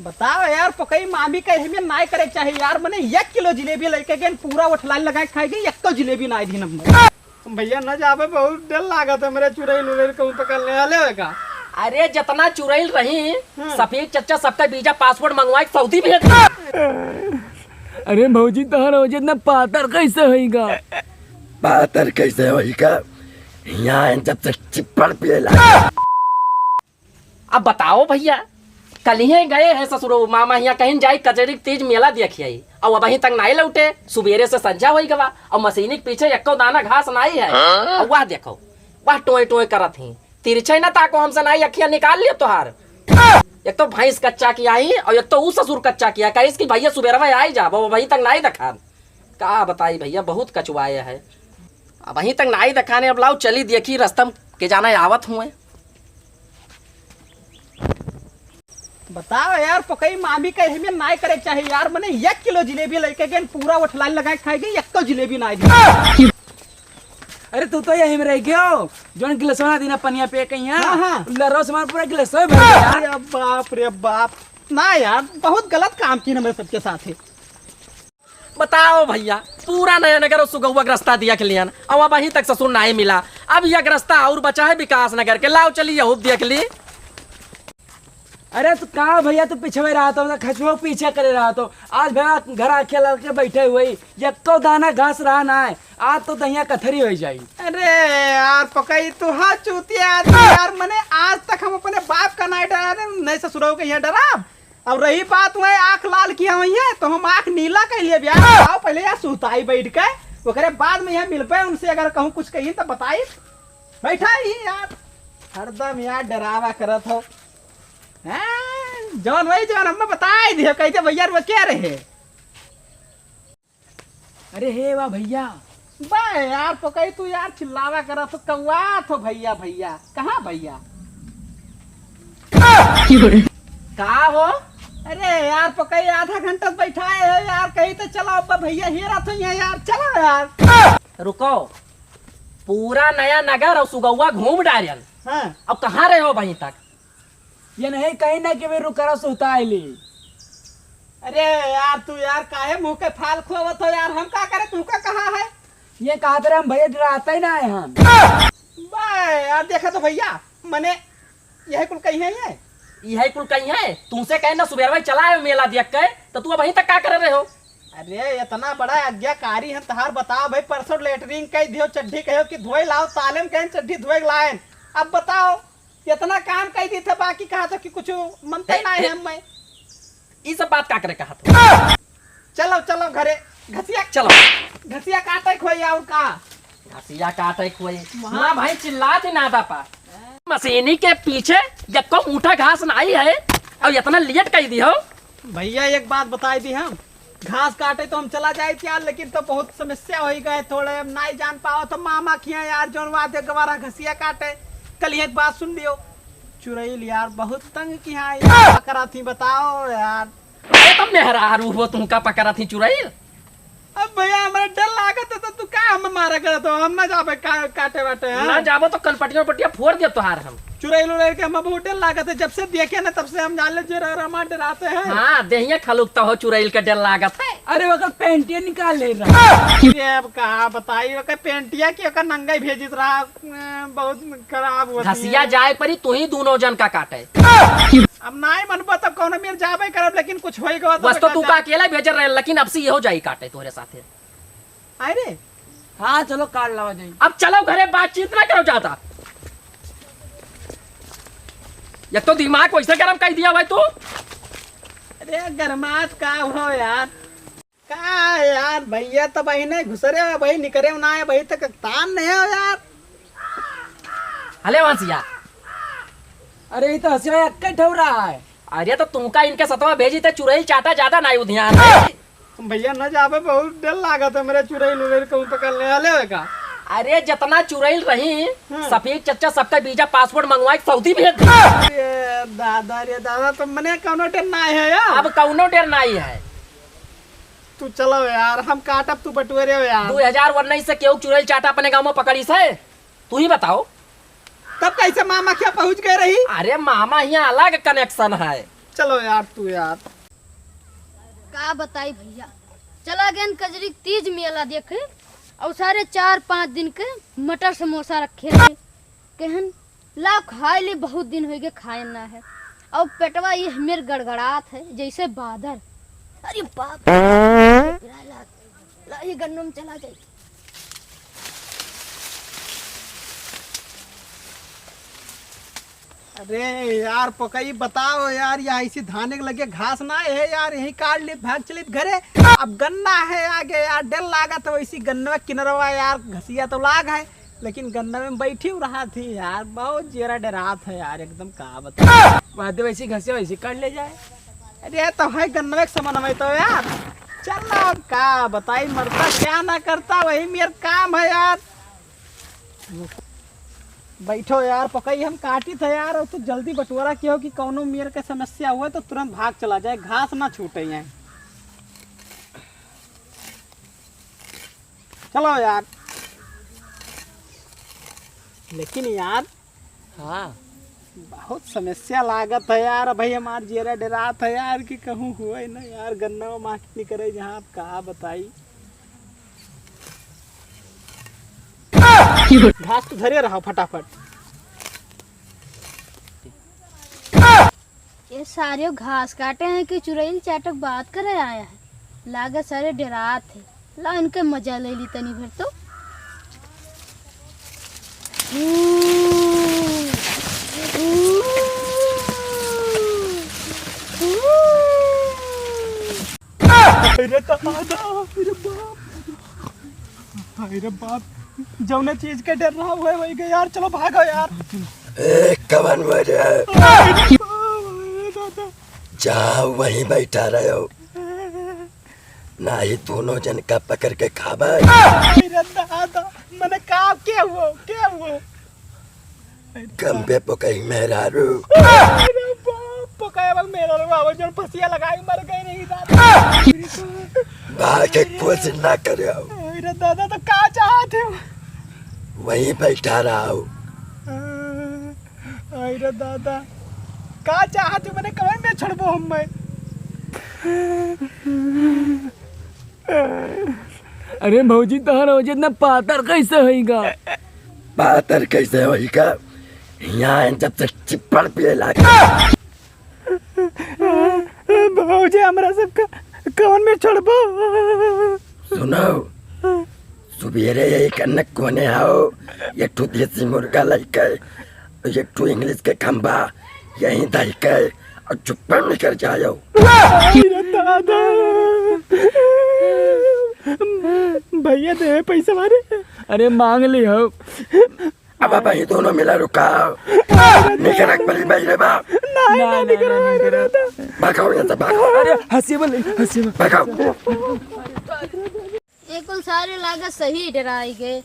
बताओ यार पकई मामी कहे में नाय करे चाहिए यार मने 1 किलो जिलेबी लेके गए पूरा उठलाई लगा के खाएगी एक तो जिलेबी नाय दी नंबर भैया न जाबे बहुत डर लागत है मेरे चुड़ैल उड़ैल कहूं पकड़ने वाले का। अरे जितना चुड़ैल रही सफेद चच्चा सबका वीजा पासपोर्ट मंगवा के सऊदी भेज दी। अरे भौजी तोहर हो जितना पातर कैसे होईगा? पातर कैसे होईगा? यहाँ जब से चिप्पड़ पिएला। अब बताओ भैया, कल ही गए हैं ससुरो मामा यहाँ कहीं जाई कचरी तीज मेला देखिए और वहीं तक नहीं लौटे। सुबेरे से संझा हो गवा और मशीनी के पीछे एको दाना घास नहीं है। और वह देखो वह टोए टोए करत ही तिरछे न ताको हमसे नहीं अखियां निकाल लियो तोहार। एक तो भैंस कच्चा किया ही और एक तो ऊ ससुर कच्चा किया कहीं इसकी भैया सुबेरवा आई जा वहीं तक नहीं दिखा। का बताई भैया बहुत कचुआए है अब वहीं तक नहीं दिखाने। अब लाओ चली देखी रस्तम के जाना आवत हुए। बताओ यार पकई मामी कहे में नाय करे चाहिए यार मने 1 किलो जिलेबी लेके गए पूरा उठलाई लगा के खाएगी एक तो जिलेबी नाय दी। अरे तू तो यही में रह गयो जोन गिलसवा दीना पनिया पे कहीं हाँ। लरो सामान पूरा गिलसवा भर गया। अरे बाप रे बाप ना यार बहुत गलत काम की ना मेरे सबके साथ है। बताओ भैया पूरा नया नगर सुगौवा रास्ता दिया के लियन और वहीं तक ससुर नहीं मिला। अब यह रास्ता और बचा है विकास नगर के। लाओ चली यहूब देख ली। अरे तू कहा भैया तू पीछे में रहा तो खचुआ पीछे करे रहा तो आज भैया घर आके लग के बैठे हुए जब तो दाना घास रहा ना है आज तो दहिया कथरी हो जाई। अरे यार पकई तू हाँ चूतिया आदमी यार मने आज तक हम अपने बाप का नहीं डरा नहीं ससुराल के यहाँ डरा। अब रही बात हुई आँख लाल किया हुई है तो हम आँख नीला कह लिए आओ पहले यार सुताई बैठ के ओकरे बाद में यहाँ मिल पाए उनसे अगर कहूँ कुछ कही तो बताई बैठा ही यार हरदम यार डरावा करत हो। जौन वही जौन हमें बताई दिया कहते भैया वो क्या रहे। अरे हे वाह भैया बे यार पकई तू यार चिल्लावा करा तो कौआ तो भैया भैया कहाँ भैया का हो? अरे यार पकई आधा घंटा बैठाए है यार कहीं तो चलो अब भैया हेरा तो यार चलो यार। रुको पूरा नया नगर और सुगौवा घूम डारियन। हाँ। अब कहाँ रहे हो वहीं तक? ये नहीं कहीं ना कि वे रुकरा सोता आईली। अरे यार तू यार काहे मुंह के फाल खोवत हो यार हम का करे तू का कहा है ये कहा तेरे हम भैया डराता ही ना है हम। बे यार देखा तो भैया मने यही कुल कही है ये यही कुल कहीं है तुमसे कहे ना सुबेर भाई चला है मेला देख के तो तू वहीं तक क्या कर रहे हो? अरे इतना बड़ा आज्ञाकारी है तहार बताओ भाई परसों लेटरिंग कह दियो चड्ढी कहो कि धोए लाओ तालेम कहें चड्ढी धोए लाए। अब बताओ इतना काम कह दी थे बाकी कहा था कि कुछ मनते ना है मैं ये सब बात का करे कहा था। चलो चलो घरे घसिया चलो घसिया काटे खोई और का घसिया काटे खोए माँ भाई चिल्ला थी नादा पा मशीनी के पीछे जब को ऊँटा घास नहीं है और इतना लेट कह दी हो। भैया एक बात बताई दी हम घास काटे तो हम चला जाए थे यार लेकिन तो बहुत समस्या हो गए थोड़े हम नहीं जान पाओ तो मामा किया यार जो वादे गवारा घसिया काटे। कल एक बात सुन लियो चुड़ैल यार बहुत तंग किया यार पकड़ा थी बताओ यार। अरे तुम मेहरारू हो तुमका पकड़ा थी चुड़ैल। अब भैया हमारा डर लागत तो तू का हम मारा कर तो हम ना जाबे काटे बाटे ना जाबो तो कनपटिया पटिया फोड़ दियो तोहार हम। चुड़ैल उड़ैल के हम बहुत डर लागत है जब से देखे ना तब से हम जान ले रमा डराते हैं। हाँ देहिया खलुकता हो चुड़ैल के डर लागत है। अरे वो पेंटिया निकाल ले रहा ये अब कहा बताई वो पेंटिया की ओकर नंगा भेजित रहा बहुत खराब होती है। घसिया जाए परी तू ही दोनों जन का काटे। अब नहीं मनबो तब कौन मेर जाबे करब लेकिन कुछ होएगा बस तो तू का अकेला भेज रहे लेकिन अब से ये हो जाई काटे तोरे साथे। अरे हाँ चलो काट लगा जाए। अब चलो घरे बातचीत ना करो ज्यादा। एक तो दिमाग वैसे गरम कर दिया भाई तू। अरे गरमात का हो यार का यार भैया तो भाई नहीं घुसरे हो भाई निकरे ना है भाई तक तान नहीं हो यार। हले वंशिया अरे ये तो हंसिया अक्का ठो रहा है। अरे तो तुमका इनके सतवा भेजी थे चुड़ैल चाटा ज्यादा नहीं ध्यान। भैया न जाबे बहुत डर लागत है मेरे चुड़ैल उड़ैल कहूं पकड़ने वाले होगा। अरे जितना चुड़ैल रही सफेद चच्चा सबका वीजा पासपोर्ट मंगवा के सऊदी भेज दी। रे दादा तो मने कौनो डर ना है यार। अब कौनो डर नहीं है। तू चलो यार हम काटब तू बटुरे हो यार। 2019 से क्यों चुड़ैल चाटा अपने गाँव में पकड़ी से तू ही बताओ। तब कैसे मामा क्या पहुंच गए रही? अरे मामा यहाँ अलग कनेक्शन है। चलो यार तू यार। का बताई भैया, चला गए कजरी तीज मेला देखे और सारे 4-5 दिन के मटर समोसा रखे थे। कहन ला खाए ले, बहुत दिन हो गए खाए ना है। और पेटवा ये मेरे गड़गड़ात है जैसे बादल। अरे बाप ला ये गन्नों में चला गई। अरे यार पकई बताओ यार, यहाँ ऐसी धाने के लगे घास ना है यार, यही काट ली भाग चलित घरे। अब गन्ना है आगे यार, डर लागा तो वैसी गन्ना किनरवा यार, घसिया तो लाग है, लेकिन गन्ना में बैठी रहा थी यार, बहुत जेरा डरात है यार एकदम। का बता बात वैसी घसे वैसी कर ले जाए। अरे तो है गन्ना के समान में तो यार, चल ना का बताई, मरता क्या ना करता, वही मेरा काम है यार। बैठो यार पकई, हम काटी थे यार, और तो जल्दी बटवारा किया हो कि कौनो मेरे का समस्या हुआ तो तुरंत भाग चला जाए, घास ना छूटे हैं। चलो यार। लेकिन यार हाँ बहुत समस्या लागत है यार, भाई हमार जेरा डरात है यार कि कहूँ हुआ ना यार, गन्ना मार्केट नहीं करे जहाँ, आप कहा बताई। घास तो धरे रहो फटाफट। ये सारे घास काटे हैं कि चुड़ैल चाटक बात करे आया है। लागत सारे डरात है। ला इनके मजा ले ली तनी भर तो। अरे बाप, जौने चीज के डर रहा हुआ है वही गए यार, चलो भागो यार। ए कवन वजह जाओ वहीं बैठा रहे हो, ना ही दोनों जन का पकड़ के खाबा। दादा मैंने कहा क्या हुआ कम पे पकई मेहरारू, पकाया मेरा बाबा जो फसिया लगाई मर गई नहीं दादा। भागे कोशिश ना करो, अरे दादा तो क्या चाहते हो? वहीं बैठा रहा हो। अरे दादा क्या चाहते हो? मैंने कहीं में छड़बो हम मैं। अरे भौजी तोहरा वजह ना पातर कैसे होइगा? पातर कैसे होइगा? यहाँ जब से चिपड़ पिए लागे। भौजी हमरा सबका कौन में छड़बो? सुनो, सुबेरे यही कनक कोने आओ, एक ठू देसी मुर्गा लेके, एक ठू इंग्लिश के खंबा यहीं धर के और चुप्पन निकल जाओ। दादा भैया दे पैसे मारे। अरे मांग ली हो। अब भाई दोनों मिला रुका, निकल पड़ी भाई रे बाप। नहीं भागो यहाँ से भागो। अरे हंसी बोले हंसी बोले। भागो। एक सारे लागत सही डराई गए।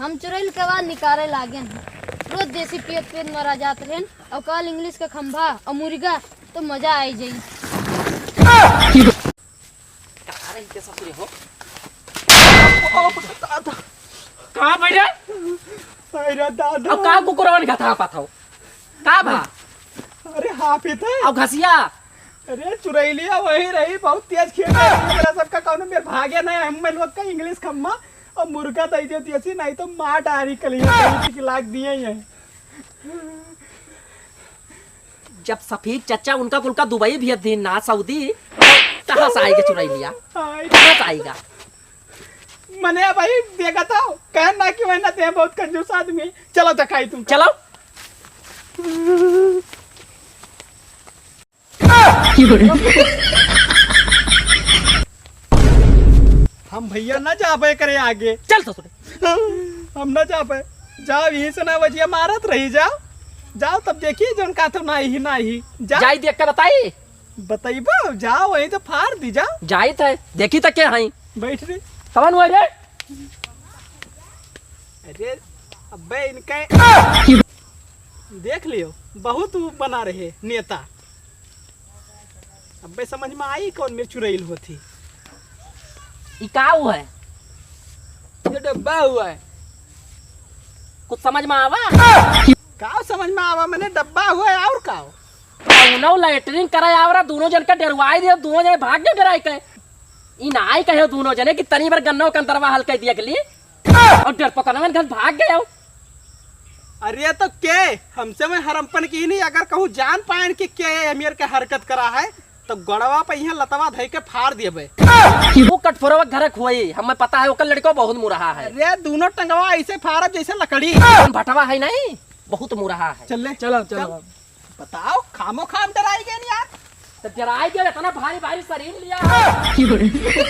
हम चुड़ैल के बाद निकाले लागे हैं। रोज देसी पियत मरा जाते हैं और कल इंग्लिश का खंभा और मुर्गा तो मजा आई जाई। कहाँ बैठे? अरे दादा अब कहाँ कुकुरवन घाता पाथो? कहाँ भा? अरे हाफिज है। अब घसिया? अरे चुरैलिया वही रही, बहुत तेज खेल रही है। मेरा सबका कौन मेरे भागे नहीं, हम मैं लोग का इंग्लिश खम्मा और मुर्गा दई देती ऐसी, नहीं तो मार डारी कलिया की लाग दिए हैं। जब सफीक चचा उनका कुल का दुबई भी थी ना सऊदी, कहाँ से आएगा चुरैलिया? कहाँ से आएगा? मने भाई देखा था कहना कि वह ना ते बहुत कंजूस आदमी। चलो दिखाई तुम। चलो। हम भैया ना जा पाए करे आगे। चल तो सुने। हम ना जा पाए, जाओ यहीं से ना बजिया मारत रही, जाओ जाओ तब देखिए जो उनका तो ना ही जाओ। जाई देख के बताई। बताइबो, जाओ वहीं तो फाड़ दी, जाओ जाई थे देखी तक के हई बैठ रही। कवन हुआ रे? अरे अबे इनके देख लियो, बहुत बना रहे नेता। अबे समझ में आई कौन मेरी चुड़ैल होती। ई का हुआ है? ये डब्बा हुआ है। कुछ समझ में आवा? का समझ में आवा? मैंने डब्बा हुआ है और का कौनो लैटरिन कराए आवरा दोनों जन का डरवाई दिया दोनों जने भाग गए डराई के ई नाई कहे दोनों जने कि तनी बार गन्नो कंतरवा हल्का दिया के लिए और डर पकड़ने में घर भाग गए हो। अरे तो के हमसे में हरम्पन की नहीं, अगर कहूँ जान पाए कि के अमीर के हरकत करा है तो गड़वा पे यहाँ लतवा धई के फाड़ दिए बे। वो कटफोरवा घर खोई हमें पता है ओकर लड़को बहुत मुरहा है। अरे दोनों टंगवा ऐसे फाड़ब जैसे लकड़ी। कौन भटवा है नहीं बहुत मुरहा है। चल ले चलो चलो बताओ खामो खाम डराई गए यार। तो डराई गया इतना भारी भारी शरीर लिया है।